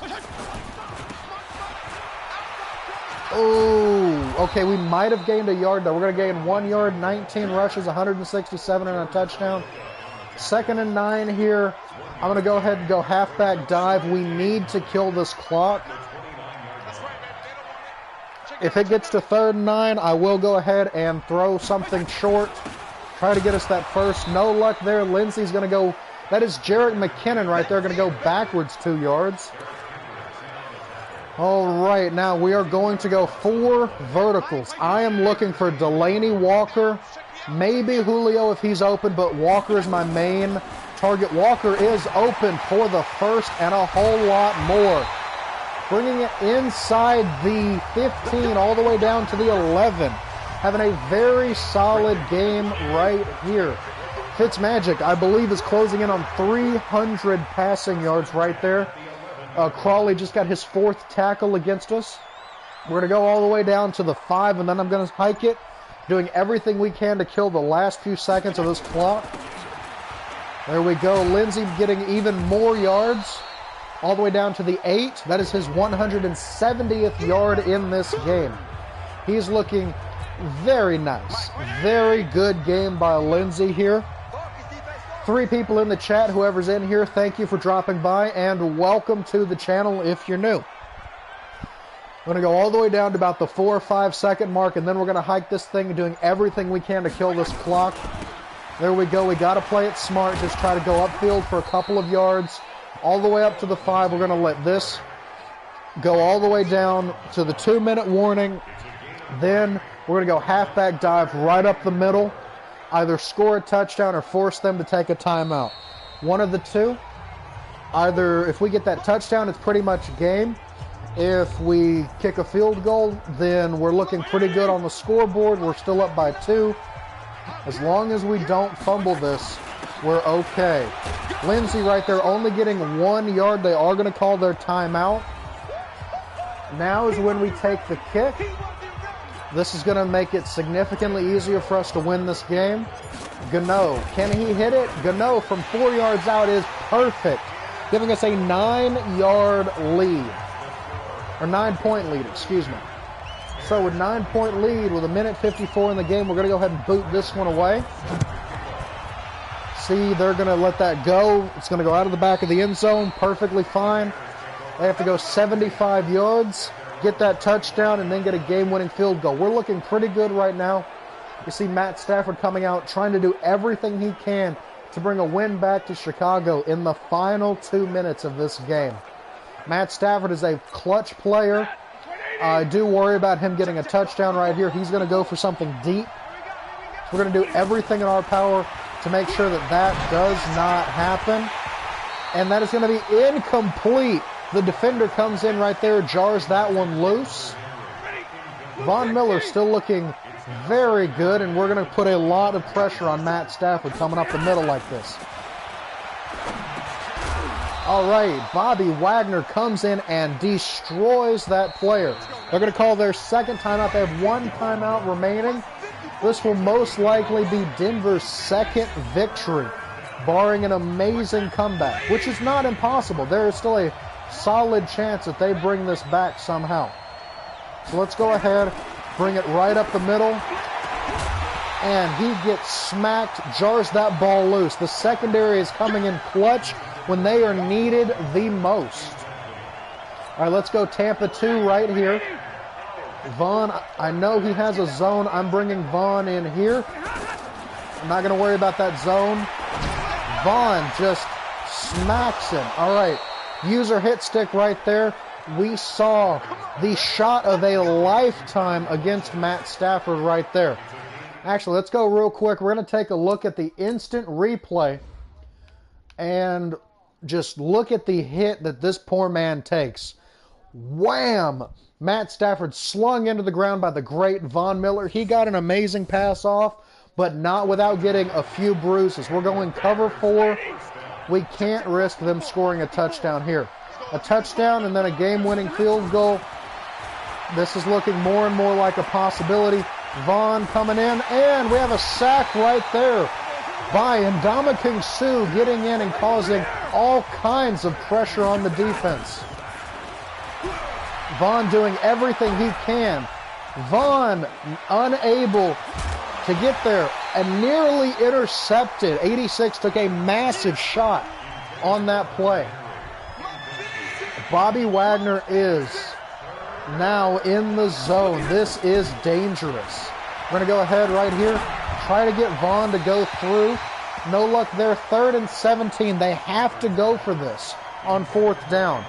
Oh, okay, we might have gained a yard, though. We're going to gain 1 yard, 19 rushes, 167, and a touchdown. 2nd and 9 here. I'm going to go ahead and go halfback dive. We need to kill this clock. If it gets to 3rd and 9, I will go ahead and throw something short. Try to get us that first. No luck there. Lindsay's going to go. That is Jarrett McKinnon right there. Going to go backwards 2 yards. All right, now we are going to go 4 verticals. I am looking for Delaney Walker, maybe Julio if he's open, but Walker is my main target. Walker is open for the first and a whole lot more. Bringing it inside the 15 all the way down to the 11. Having a very solid game right here. Fitzmagic, I believe, is closing in on 300 passing yards right there. Crawley just got his 4th tackle against us. We're going to go all the way down to the 5, and then I'm going to hike it, doing everything we can to kill the last few seconds of this clock. There we go. Lindsay getting even more yards, all the way down to the 8. That is his 170th yard in this game. He's looking very nice. Very good game by Lindsay here. 3 people in the chat, whoever's in here, thank you for dropping by, and welcome to the channel if you're new. I'm going to go all the way down to about the 4 or 5 second mark, and then we're going to hike this thing, doing everything we can to kill this clock. There we go. We got to play it smart. Just try to go upfield for a couple of yards, all the way up to the 5. We're going to let this go all the way down to the 2-minute warning. Then we're going to go halfback dive right up the middle. Either score a touchdown or force them to take a timeout. One of the two. Either if we get that touchdown, it's pretty much game. If we kick a field goal, then we're looking pretty good on the scoreboard. We're still up by 2. As long as we don't fumble this, we're okay. Lindsay right there only getting 1 yard. They are going to call their timeout. Now is when we take the kick. This is going to make it significantly easier for us to win this game. Gano, can he hit it? Gano from 4 yards out is perfect, giving us a 9-yard lead. Or 9-point lead, excuse me. So with 9-point lead, with 1:54 in the game, we're going to go ahead and boot this one away. See, they're going to let that go. It's going to go out of the back of the end zone, perfectly fine. They have to go 75 yards. Get that touchdown, and then get a game-winning field goal. We're looking pretty good right now. You see Matt Stafford coming out, trying to do everything he can to bring a win back to Chicago in the final 2 minutes of this game. Matt Stafford is a clutch player. I do worry about him getting a touchdown right here. He's going to go for something deep. We're going to do everything in our power to make sure that that does not happen. And that is going to be incomplete. The defender comes in right there, jars that one loose. Von Miller still looking very good, and we're going to put a lot of pressure on Matt Stafford coming up the middle like this. All right, Bobby Wagner comes in and destroys that player. They're going to call their 2nd timeout. They have 1 timeout remaining. This will most likely be Denver's 2nd victory, barring an amazing comeback, which is not impossible. There is still a solid chance that they bring this back somehow. So let's go ahead, bring it right up the middle, and he gets smacked, jars that ball loose. The secondary is coming in clutch when they are needed the most. All right, let's go Tampa 2 right here. Vaughn, I know he has a zone. I'm bringing Vaughn in here. I'm not going to worry about that zone. Vaughn just smacks him. All right. User hit stick right there. We saw the shot of a lifetime against Matt Stafford right there. Actually, let's go real quick. We're going to take a look at the instant replay And just look at the hit that this poor man takes. Wham! Matt Stafford slung into the ground by the great Von Miller. He got an amazing pass off, but not without getting a few bruises. We're going cover 4. We can't risk them scoring a touchdown here. A touchdown and then a game-winning field goal. This is looking more and more like a possibility. Vaughn coming in, and we have a sack right there by Ndamukong Suh, getting in and causing all kinds of pressure on the defense. Vaughn doing everything he can. Vaughn unable to get there and nearly intercepted. 86 took a massive shot on that play. Bobby Wagner is now in the zone. This is dangerous. We're going to go ahead right here. Try to get Vaughn to go through. No luck there. 3rd and 17. They have to go for this on 4th down.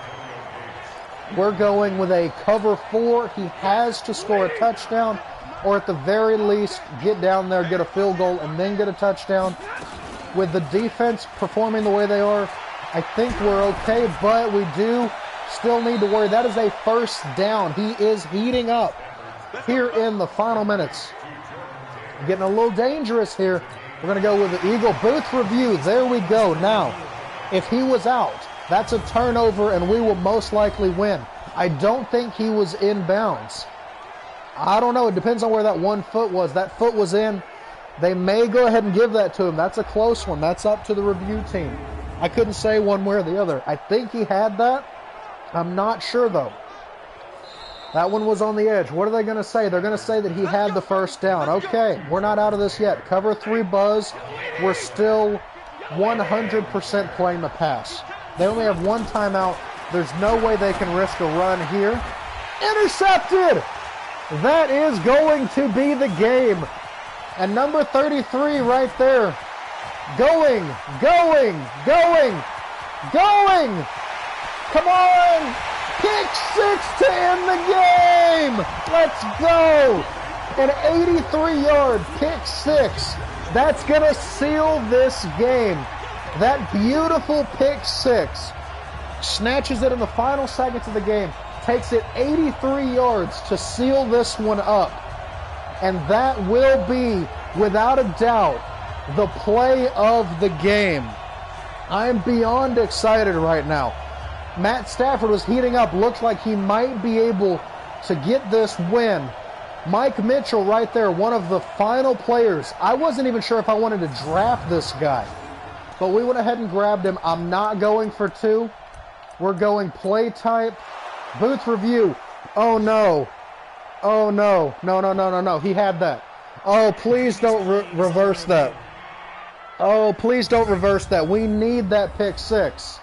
We're going with a cover 4. He has to score a touchdown, or at the very least get down there, get a field goal, and then get a touchdown. With the defense performing the way they are, I think we're okay, but we do still need to worry. That is a 1st down. He is heating up here in the final minutes. Getting a little dangerous here. We're going to go with the Eagle Booth review. There we go. Now, if he was out, that's a turnover, and we will most likely win. I don't think he was in bounds. I don't know. It depends on where that one foot was. That foot was in. They may go ahead and give that to him. That's a close one. That's up to the review team. I couldn't say one way or the other. I think he had that. I'm not sure, though. That one was on the edge. What are they going to say? They're going to say that he had the 1st down. Okay, we're not out of this yet. Cover 3 buzz. We're still 100% playing the pass. They only have 1 timeout. There's no way they can risk a run here. Intercepted! That is going to be the game. And number 33 right there. Going. Come on! Pick 6 to end the game! Let's go! An 83-yard pick 6. That's going to seal this game. That beautiful pick 6 snatches it in the final seconds of the game, takes it 83 yards to seal this one up. And that will be, without a doubt, the play of the game. I'm beyond excited right now. Matt Stafford was heating up. Looks like he might be able to get this win. Mike Mitchell right there, one of the final players. I wasn't even sure if I wanted to draft this guy, but we went ahead and grabbed him. I'm not going for 2. We're going play type. Booth review. Oh, no. Oh, no. No. He had that. Oh, please don't reverse that. Oh, please don't reverse that. We need that pick 6.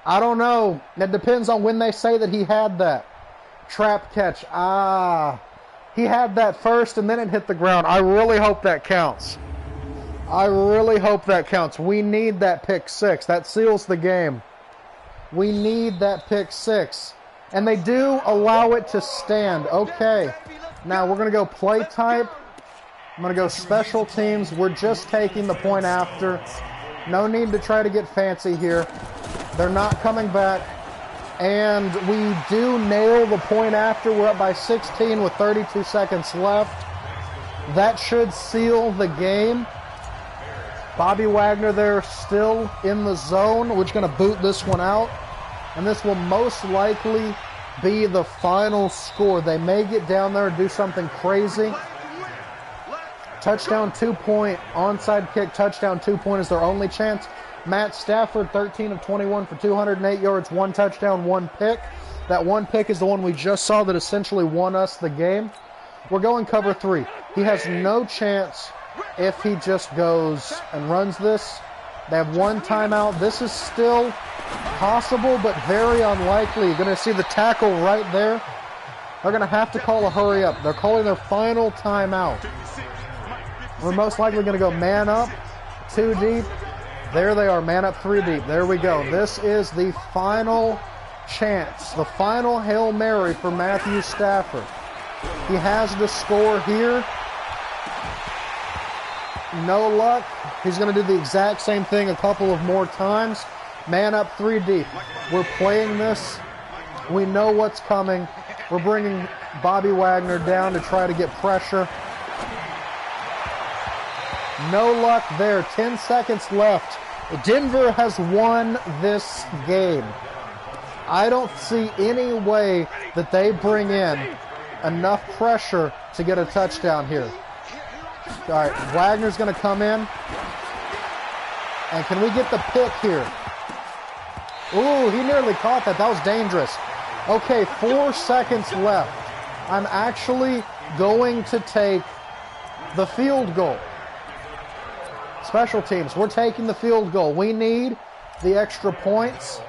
I don't know. It depends on when they say that he had that. Trap catch. He had that first and then it hit the ground. I really hope that counts. We need that pick 6. That seals the game. We need that pick 6. And they do allow it to stand. Okay. Now we're going to go play type. I'm going to go special teams. We're just taking the point after. No need to try to get fancy here. They're not coming back. And we do nail the point after. We're up by 16 with 32 seconds left. That should seal the game. Bobby Wagner there still in the zone. We're just going to boot this one out. And this will most likely be the final score. They may get down there and do something crazy. Touchdown 2-point, onside kick, touchdown 2-point is their only chance. Matt Stafford, 13 of 21 for 208 yards, 1 touchdown, 1 pick. That 1 pick is the one we just saw that essentially won us the game. We're going cover 3. He has no chance if he just goes and runs this. They have 1 timeout. This is still possible, but very unlikely. You're going to see the tackle right there. They're going to have to call a hurry up. They're calling their final timeout. We're most likely going to go man up, 2 deep. There they are, man up, 3 deep. There we go. This is the final chance, the final Hail Mary for Matthew Stafford. He has to score here. No luck. He's going to do the exact same thing a couple of more times. Man up 3 deep. We're playing this. We know what's coming. We're bringing Bobby Wagner down to try to get pressure. No luck there. 10 seconds left. Denver has won this game. I don't see any way that they bring in enough pressure to get a touchdown here. All right, Wagner's going to come in. And can we get the pick here? Ooh, he nearly caught that. That was dangerous. Okay, 4 seconds left. I'm actually going to take the field goal. Special teams, we're taking the field goal. We need the extra points.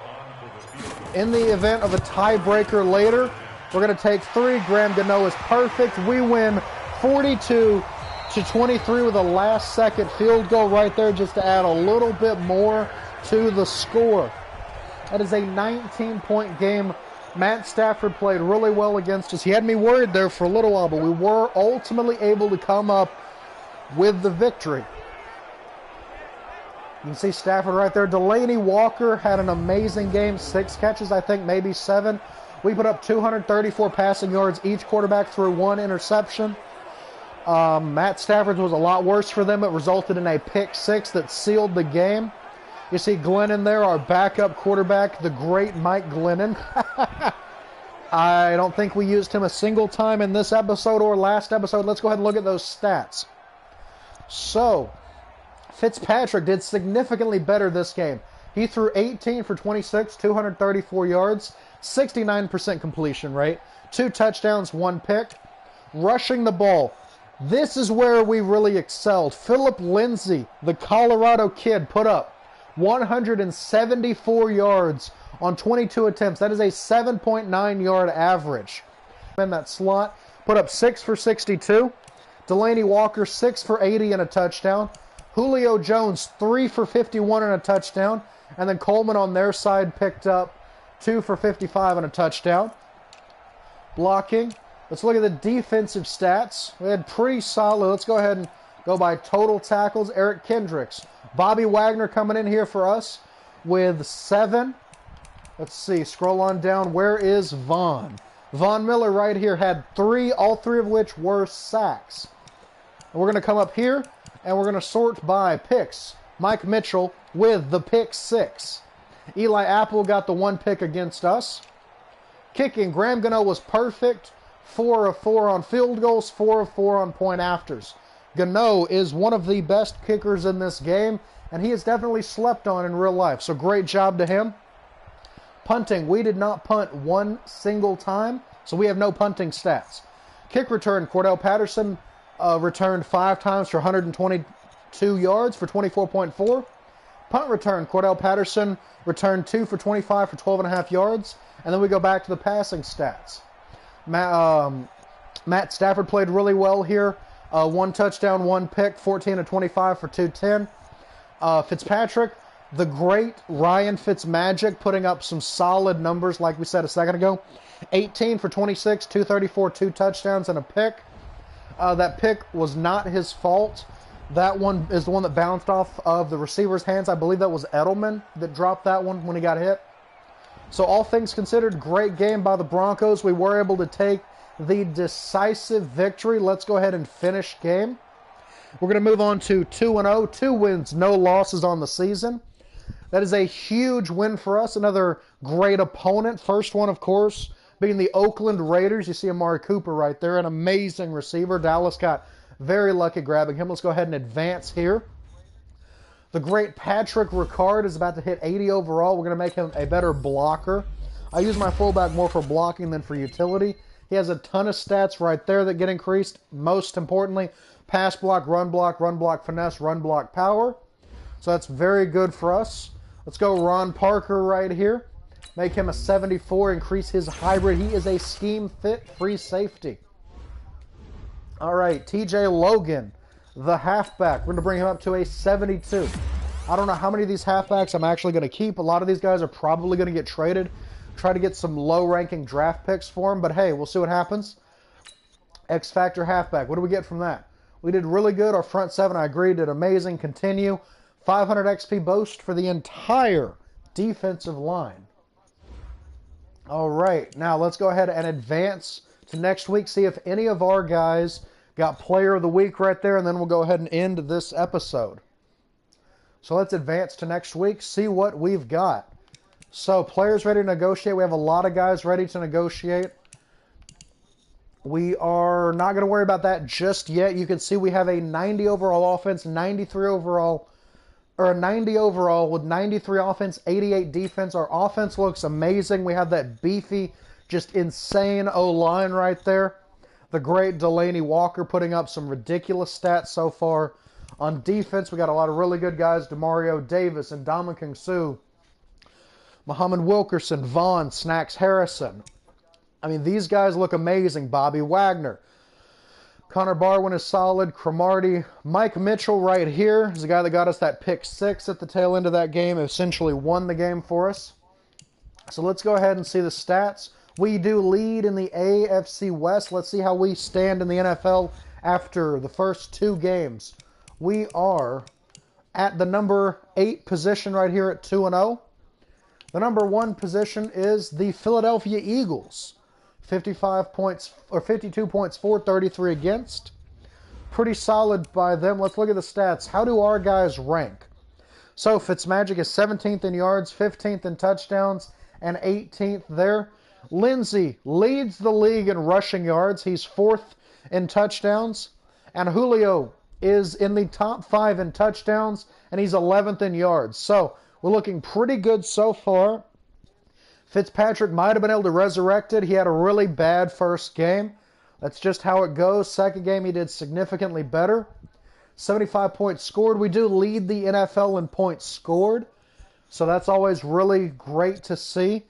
In the event of a tiebreaker later, we're going to take 3. Graham Gano is perfect. We win 42-23 with a last-second field goal right there just to add a little bit more to the score. That is a 19-point game. Matt Stafford played really well against us. He had me worried there for a little while, but we were ultimately able to come up with the victory. You can see Stafford right there. Delaney Walker had an amazing game. 6 catches, I think, maybe 7. We put up 234 passing yards. Each quarterback threw 1 interception. Matt Stafford's was a lot worse for them. It resulted in a pick 6 that sealed the game. You see Glennon there, our backup quarterback, the great Mike Glennon. I don't think we used him a single time in this episode or last episode. Let's go ahead and look at those stats. So, Fitzpatrick did significantly better this game. He threw 18 for 26, 234 yards, 69% completion rate, 2 touchdowns, 1 pick. Rushing the ball. This is where we really excelled. Philip Lindsay, the Colorado kid, put up 174 yards on 22 attempts. That is a 7.9 yard average. In that slot, put up 6 for 62. Delaney Walker, 6 for 80 and a touchdown. Julio Jones, 3 for 51 and a touchdown. And then Coleman on their side picked up 2 for 55 and a touchdown. Blocking. Let's look at the defensive stats. We had pretty solid. Let's go ahead and go by total tackles. Eric Kendricks. Bobby Wagner coming in here for us with 7. Let's see. Scroll on down. Where is Vaughn? Von Miller right here had 3, all 3 of which were sacks. And we're going to come up here, and we're going to sort by picks. Mike Mitchell with the pick 6. Eli Apple got the 1 pick against us. Kicking, Graham Gano was perfect. 4 of 4 on field goals, 4 of 4 on point afters. Gano is one of the best kickers in this game, and he is definitely slept on in real life. So great job to him. Punting, we did not punt 1 single time, so we have no punting stats. Kick return, Cordell Patterson returned 5 times for 122 yards for 24.4. Punt return, Cordell Patterson returned 2 for 25 for 12.5 yards. And then we go back to the passing stats. Matt Stafford played really well here. 1 touchdown, 1 pick, 14 of 25 for 210. Fitzpatrick, the great Ryan Fitzmagic, putting up some solid numbers like we said a second ago. 18 for 26, 234, 2 touchdowns, and a pick. That pick was not his fault. That one is the one that bounced off of the receiver's hands. I believe that was Edelman that dropped that one when he got hit. So all things considered, great game by the Broncos. We were able to take the decisive victory. Let's go ahead and finish game. We're going to move on to 2-0. 2 wins, no losses on the season. That is a huge win for us. Another great opponent. First one, of course, being the Oakland Raiders. You see Amari Cooper right there, an amazing receiver. Dallas got very lucky grabbing him. Let's go ahead and advance here. The great Patrick Ricard is about to hit 80 overall. We're going to make him a better blocker. I use my fullback more for blocking than for utility. He has a ton of stats right there that get increased. Most importantly, pass block, run block, finesse, run block, power. So that's very good for us. Let's go Ron Parker right here. Make him a 74, increase his hybrid. He is a scheme fit free safety. All right, TJ Logan, the halfback. We're going to bring him up to a 72. I don't know how many of these halfbacks I'm actually going to keep. A lot of these guys are probably going to get traded. Try to get some low-ranking draft picks for him, but hey, we'll see what happens. X-Factor halfback. What do we get from that? We did really good. Our front seven, I agree, did amazing. Continue. 500 XP boost for the entire defensive line. All right, now let's go ahead and advance to next week, see if any of our guys got player of the week right there, and then we'll go ahead and end this episode. So let's advance to next week, see what we've got. So players ready to negotiate. We have a lot of guys ready to negotiate. We are not going to worry about that just yet. You can see we have a 90 overall offense, 93 overall, or a 90 overall with 93 offense, 88 defense. Our offense looks amazing. We have that beefy, just insane O-line right there. The great Delaney Walker putting up some ridiculous stats so far. On defense, we got a lot of really good guys. Demario Davis and Ndamukong Suh, Muhammad Wilkerson, Vaughn, Snacks Harrison. I mean, these guys look amazing. Bobby Wagner. Connor Barwin is solid. Cromartie. Mike Mitchell right here is the guy that got us that pick 6 at the tail end of that game. Essentially won the game for us. So let's go ahead and see the stats. We do lead in the AFC West. Let's see how we stand in the NFL after the first 2 games. We are at the number 8 position right here at 2-0. The number 1 position is the Philadelphia Eagles. 55 points, or 52 points for, 33 against. Pretty solid by them. Let's look at the stats. How do our guys rank? So Fitzmagic is 17th in yards, 15th in touchdowns, and 18th there. Lindsey leads the league in rushing yards. He's 4th in touchdowns. And Julio is in the top 5 in touchdowns, and he's 11th in yards. So we're looking pretty good so far. Fitzpatrick might have been able to resurrect it. He had a really bad first game. That's just how it goes. Second game, he did significantly better. 75 points scored. We do lead the NFL in points scored, so that's always really great to see.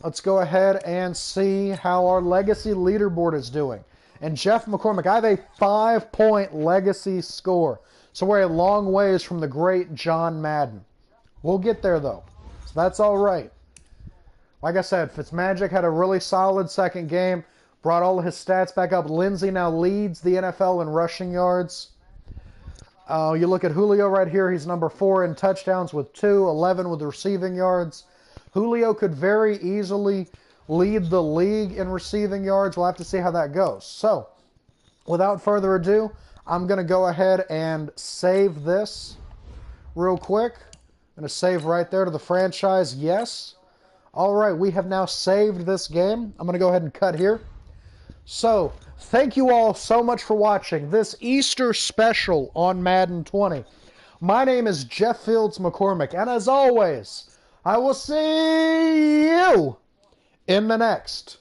Let's go ahead and see how our legacy leaderboard is doing. And Jeff McCormick, I have a 5-point legacy score. So we're a long ways from the great John Madden. We'll get there, though. So that's all right. Like I said, Fitzmagic had a really solid second game. Brought all of his stats back up. Lindsey now leads the NFL in rushing yards. You look at Julio right here. He's number 4 in touchdowns with 2, 11 with receiving yards. Julio could very easily lead the league in receiving yards. We'll have to see how that goes. So, without further ado, I'm going to go ahead and save this real quick. I'm going to save right there to the franchise. Yes. All right, we have now saved this game. I'm going to go ahead and cut here. So, thank you all so much for watching this Easter special on Madden 20. My name is Jeff Fields McCormick, and as always, I will see you in the next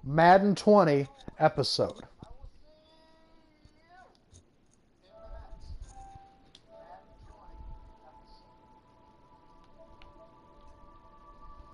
Madden 20 episode.